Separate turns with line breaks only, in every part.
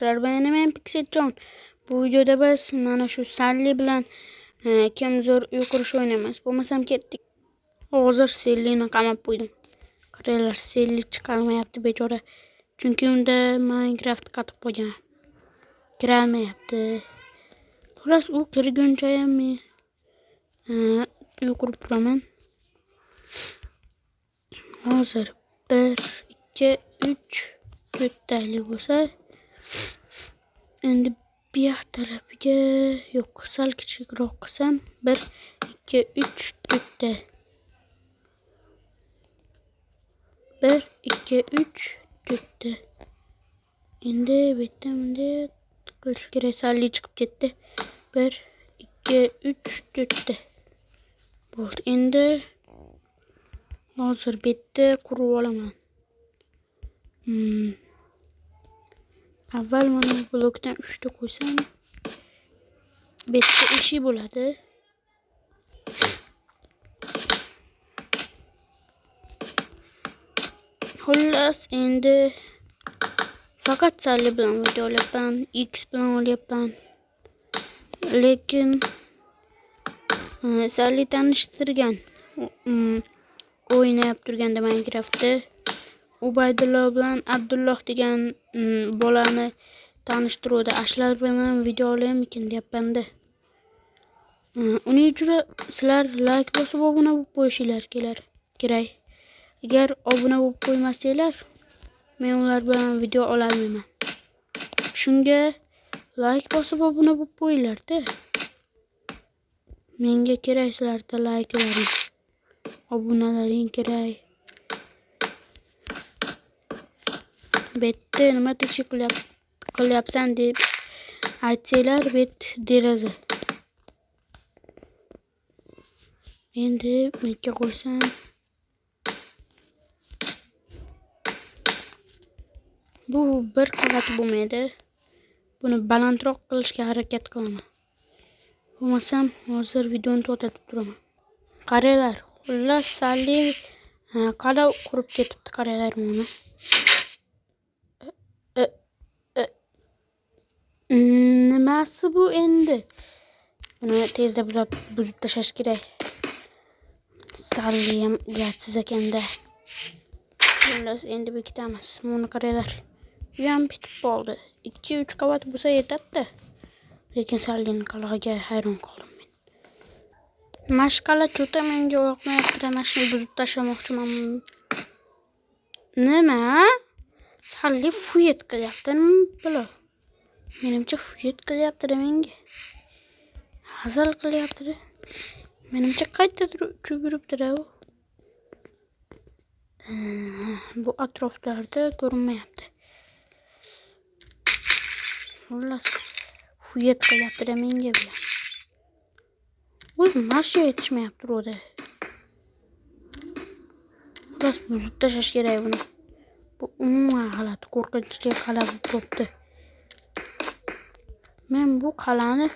Men nima Pixeljon. Bu videoda biz mana shu Salli bilan kim zo'r uy qurish o'ynaymiz. Bo'lmasam ketdik. Hozir Sellini qamab qo'ydim. Qaranglar, Selli chiqarmayapti bechora. Chunki unda Minecraft qatib qo'ygan. Kirolmayapti. Xullas, u kirguncha ham men uy qurib turaman. Hozir 1 2 3 4talik bo'lsa, endi bu yoq tarafiga yo'q, sal kichikroq qilsam 1 2 3 4ta. 1 2 3 4ta. Endi bu yerda bunday qilish kerak. Salli chiqib ketdi. 1 2 3 4ta. Bo'ldi. Endi hozir bu yerda qurib olaman. Avval mana bu blokdan 3 ta qo'ysam, bu yerda eshik bo'ladi. Xullas, endi faqat Salli bilan video olyapman, X bilan olyapman. Lekin Salli tanishtirgan o'ynab turganda Minecraftda Ubaydullo bilan Abdulloh degan bolani tanishtiruvdi. Ashlar bilan video olaymikin deyapman-da. Uning uchun sizlar like bosib obuna bo'lib qo'yishinglar kerak. Agar obuna bo'lib qo'ymasanglar, men ular bilan video ola olmayman. Shunga like bosib obuna bo'lib qo'yinglar-da. Menga kerak sizlarda like'laring, obunalaring kerak. Betda nima tekshir qilyapsan deb aytsanglar, bet deraza. Endi menga qo'ysam, bu bir qavat bo'lmaydi. Buni balandroq qilishga harakat qilaman. Bo'lmasam hozir videoni to'xtatib turaman. Qaranglar, xullas Salli qala qurib ketibdi. Qaranglar buni. Nimasi bu endi? Buni tezda buzib tashlash kerak. Salli ham uyatsiz ekanda. Xullas, endi bekitamiz. Buni qaranglar. Bu ham bitib qoldi. 2-3 qavat bo'lsa yetadi. Lekin Sallining qalag'iga hayron qoldim men. Mashqala cho'ta menga yoqmayapti. Mashqani buzib tashlamoqchiman. Nima? Salli fuyet qilyapti. Nima? Menimcha fuyet qilyapti menga. Hazil qilyapti. Menimcha qayerdadir uchib yuribdi u. Bu atroflarda ko'rinmayapti. Xullas, fuyet qilyapti menga bilan. O'zi mashina yetishmayapti ro'da. Xullas, buzib tashlash kerak buni. Bu umuman g'alati, qo'rqinchli qala bo'lib qolibdi. Men bu qalani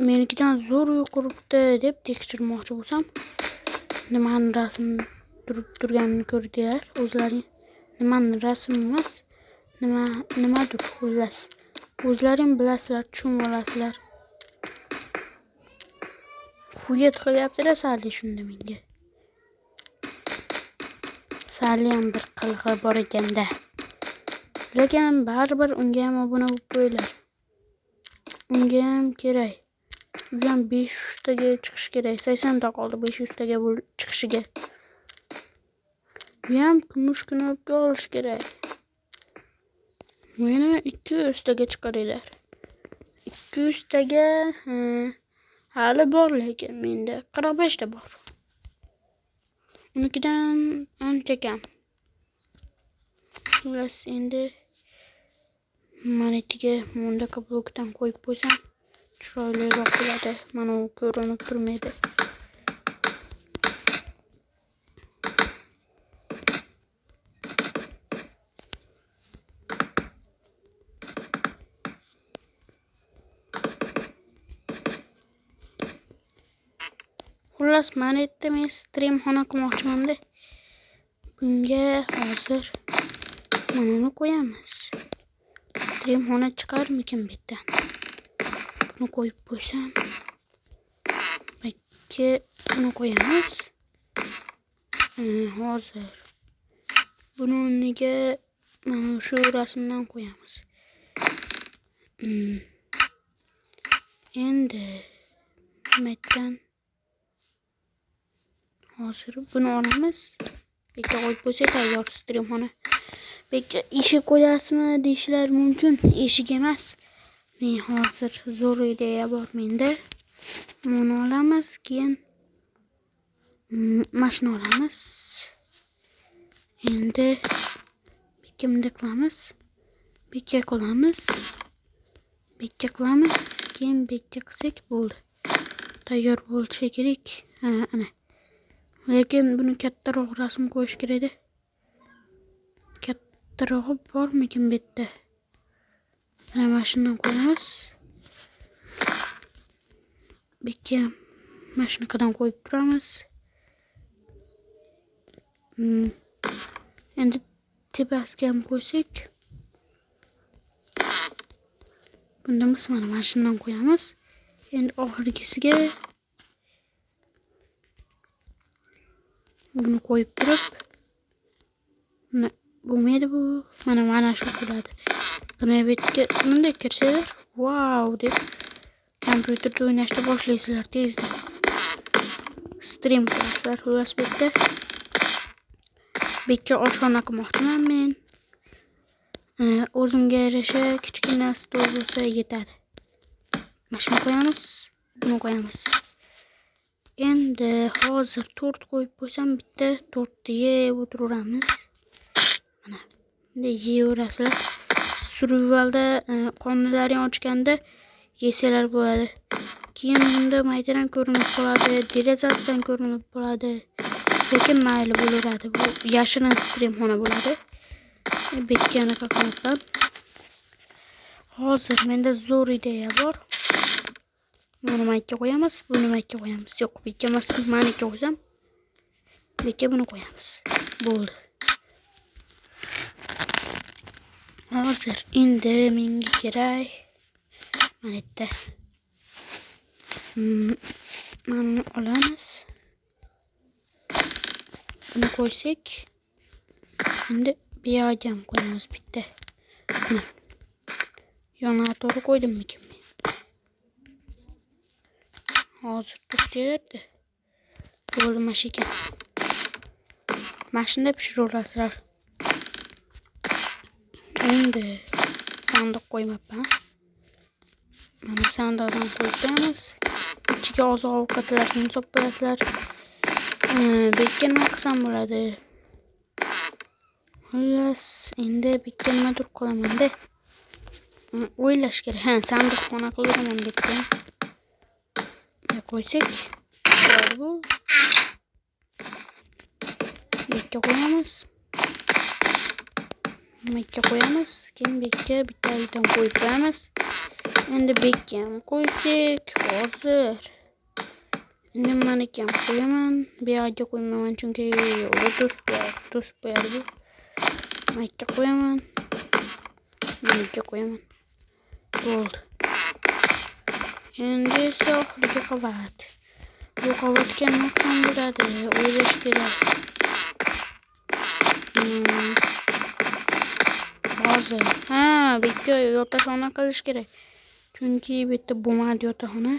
menikidan zo'r uy quribdi deb tekshirmoqchi bo'lsam, nimani rasm turganini ko'rdinglar o'zlaring. Nimani rasm emas, nimadir xullas. O'zlaring bilasizlar, tushunib olasizlar. Fuyet qilyapti-da Salli shunda menga. Salli ham bir qilg'i bor ekanda. Lekin baribir unga ham obuna bo'lib qo'yinglar. Unga ham kerak. U ham 500 taga chiqish kerak. 80 ta qoldi 500 taga chiqishiga. Bu ham kumush knopka olish kerak. Meni 200 taga chiqaringlar. 200 taga hali bor, lekin menda 45 ta bor. Unikidan ancha kam. Xullas, endi manitiga mundaka blokdan qo'yib qo'ysam chiroyliroq bo'ladi. Mana u ko'rinib turmaydi. Xullas, manitda men stream xona qilmoqchiman-da. Bunga hozir mana uni qo'yamiz. stream xona chiqarmikin bitta. Buni qo'yib qo'ysam. Bakka buni qo'yamiz. Hozir buni o'rniga mana shu rasmdan qo'yamiz. Endi metdan hozir buni olamiz. Bekka qo'yib qo'ysak tayyor stream xona. Bekka eshik qo'yasizmi deyishlar mumkin. Eshik emas. Men hozir zo'r ideya bor menda. Buni olamiz, keyin mashina olamiz. Endi bekka bunday qilamiz. Bekka qilamiz. Bekka qilamiz. Keyin bekka qilsak bo'ldi. Tayyor bo'lishi kerak. Ana. Lekin buni kattaroq rasm qo'yish kerak edi. Kattarog'i bormikin bu yerda? Mana mashinadan qo'yamiz. Bekka mashinakadan qo'yib turamiz. Endi tepasiga ham qo'ysak. Bunda biz mana mashinadan qo'yamiz. Endi oxirgisiga buni qo'yib turib, bo'lmaydi bu. Mana shu bo'ladi. Buni betga bunday kirsanglar, wow deb kompyuterda o'ynashni boshlaysizlar tezda. Stream qilasizlar xullas betda. Bekka oshxona qilmoqchiman men. O'zimga yarasha kichkina stol bo'lsa yetadi. Mashina qo'yamiz, buni qo'yamiz. Endi hozir tort qo'yib qo'ysam bitta tortni yeb o'tiramiz. Mana bunday yeyaverasizlar. Survivalda qornlaring ochganda yesalar bo'ladi. Keyin bunda maydadan ko'rinib qoladi, derazasidan ko'rinib qoladi. Lekin mayli bo'laveradi. Bu yashirin stream xona bo'ladi. Bekka anaqa qilibman. Hozir menda zo'r ideya bor. Buni mayga qo'yamiz, buni mayga qo'yamiz. Yo'q, bekka emas, maniga qo'ysam. Bekka buni qo'yamiz. Bo'ldi. Hozir endi menga kerak. Mana yerda. Mana olamiz. Buni qo'ysak, endi bu yerga ham qo'yamiz bitta. Mana. Yana to'g'ri qo'ydimmikin men? Hozir to'xtayapti. Bo'lmas ekan. Mashinada pishiraverasizlar. Endi sandiq qo'ymabman. Mana sandiqdan qo'yib qo'yamiz. Ichiga oziq-ovqatlarni solib qo'yasizlar. Bekka nima qilsam bo'ladi? Xullas, endi bekka nimadir qilaman-da. O'ylash kerak. Sandiq xona qiliraman bekka. Qo'ysak bu. Bekka qo'yamiz. Bekka qo'yamiz. Keyin bekka bittadan qo'yib qo'yamiz. Endi bekka ham qo'ysak hozir. Endi meniki ham qo'yaman. Bu yerga qo'ymayman chunki yo'lda to'sib qo'yadi. Bekka qo'yaman. Bekka qo'yaman. Bo'ldi. Endi esa oxirgi qavat. Bu qavatga nima qilsam bo'ladi? O'ylash kerak. Hozir. Bekka yotoqxona qilish kerak. Chunki bu yerda bo'lmadi yotoqxona.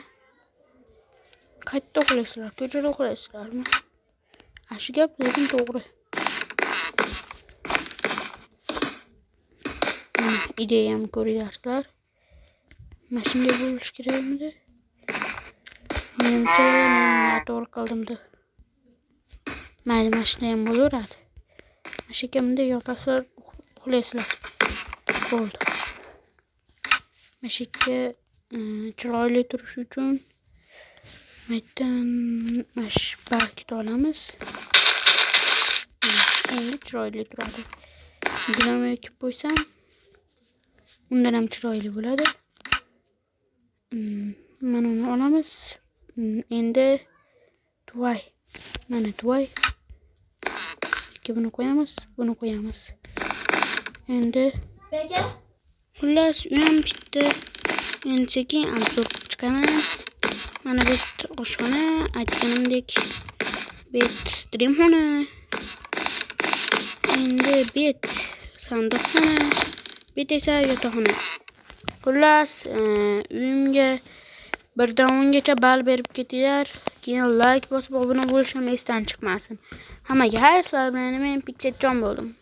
Qayerda uxlaysizlar? Ko'chada uxlaysizlarmi? Shu gap lekin to'g'ri. Ideyam ko'ryapsizlar. Mashina bo'lish kerakmidi? Menimcha men to'g'ri qildimda. Mayli, mashina ham bo'laveradi. Mashikamda yotasizlar, uxlaysizlar. Bo'ldi. Mashika chiroyli turish uchun maydan barkit olamiz. Endi chiroyli turadi. Buni ekib qo'ysam, undan ham chiroyli bo'ladi. Mana uni olamiz. Endi tuvay. Mana tuvay. Buni qo'yamiz, buni qo'yamiz. Endi Xullas, uyam bitdi. Endi sekin obzor qilib chiqaman. Mana bu oshxona, aytganimdek, bet streamxona. Endi bet sandiqxona, bet esa yotoqxona. Xullas, uyimga 1 dan 10 gacha ball berib ketinglar. Keyin like bosib obuna bo'lishim esdan chiqmasin. Hammaga xayr, sizlar bilan men Pixetjon bo'ldim.